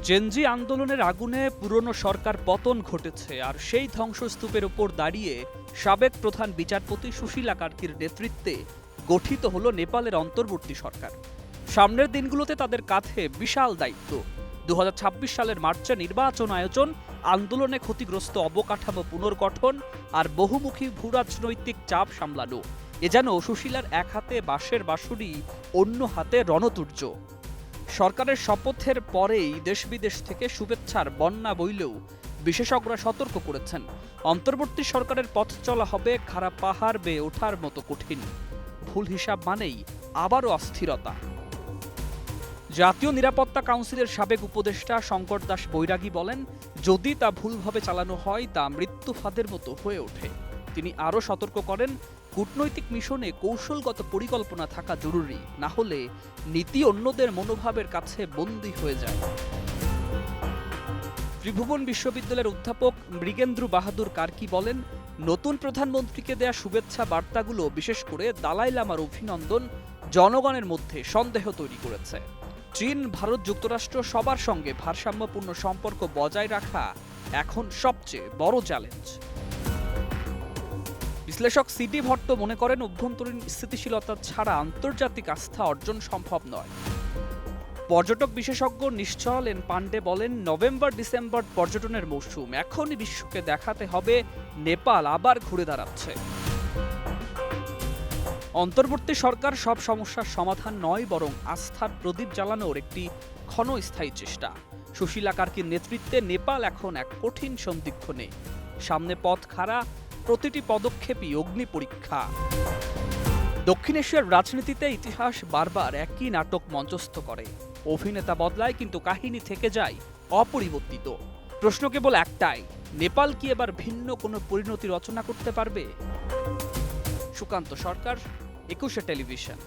Gen Z আন্দোলনের আগুনে পুরনো সরকার পতন ঘটেছে, আর সেই ধ্বংসস্তূপের ওপর দাঁড়িয়ে সাবেক প্রধান বিচারপতি সুশীলা কার্কির নেতৃত্বে গঠিত হলো নেপালের অন্তর্বর্তী সরকার। সামনের দিনগুলোতে তাদের কাঁধে বিশাল দায়িত্ব। 2026 সালের মার্চে নির্বাচন আয়োজন, আন্দোলনে ক্ষতিগ্রস্ত অবকাঠামো পুনর্গঠন আর বহুমুখী ভূরাজনৈতিক চাপ সামলানো। এ যেন সুশীলার এক হাতে বাঁশের বাঁশুরি, অন্য হাতে রণতুর্য। সরকারের শপথের পরেই দেশ বিদেশ থেকে শুভেচ্ছার বন্যা বইলেও বিশেষজ্ঞরা সতর্ক করেছেন, অন্তর্বর্তী সরকারের পথ চলা হবে খারাপ পাহাড় বেয়ে ওঠার মতো কঠিন। ভুল হিসাব মানেই আবারও অস্থিরতা। জাতীয় নিরাপত্তা কাউন্সিলের সাবেক উপদেষ্টা শঙ্কর দাস বৈরাগী বলেন, যদি তা ভুলভাবে চালানো হয় তা মৃত্যু ফাঁদের মতো হয়ে ওঠে। তিনি আরও সতর্ক করেন, কূটনৈতিক মিশনে কৌশলগত পরিকল্পনা থাকা জরুরি, না হলে নীতি অন্যদের মনোভাবের কাছে বন্দী হয়ে যায়। ত্রিভুবন বিশ্ববিদ্যালয়ের অধ্যাপক মৃগেন্দ্র বাহাদুর কার্কি বলেন, নতুন প্রধানমন্ত্রীকে দেয়া শুভেচ্ছা বার্তাগুলো, বিশেষ করে দালাই লামার অভিনন্দন, জনগণের মধ্যে সন্দেহ তৈরি করেছে। চীন, ভারত, যুক্তরাষ্ট্র সবার সঙ্গে ভারসাম্যপূর্ণ সম্পর্ক বজায় রাখা এখন সবচেয়ে বড় চ্যালেঞ্জ। বিশ্লেষক সিডি ভট্ট মনে করেন, অভ্যন্তরীণ স্থিতিশীলতা ছাড়া আন্তর্জাতিক আস্থা অর্জন সম্ভব নয়। পর্যটক বিশেষজ্ঞ নিশ্চল এন পান্ডে বলেন, নভেম্বর-ডিসেম্বর পর্যটনের মৌসুম, এখনই বিশ্বকে দেখাতে হবে নেপাল আবার ঘুরে দাঁড়াচ্ছে। অন্তর্বর্তী সরকার সব সমস্যার সমাধান নয়, বরং আস্থার প্রদীপ জ্বালানোর একটি ক্ষণস্থায়ী চেষ্টা। সুশীলা কার্কির নেতৃত্বে নেপাল এখন এক কঠিন সন্ধিক্ষণে। সামনে পথ খাড়া, প্রতিটি পদক্ষেপই অগ্নি পরীক্ষা। দক্ষিণ এশিয়ার রাজনীতিতে ইতিহাস বারবার একই নাটক মঞ্চস্থ করে। অভিনেতা বদলায়, কিন্তু কাহিনী থেকে যায় অপরিবর্তিত। প্রশ্ন কেবল একটাই, নেপাল কি এবার ভিন্ন কোনো পরিণতি রচনা করতে পারবে? সুকান্ত সরকার, 21 টেলিভিশন।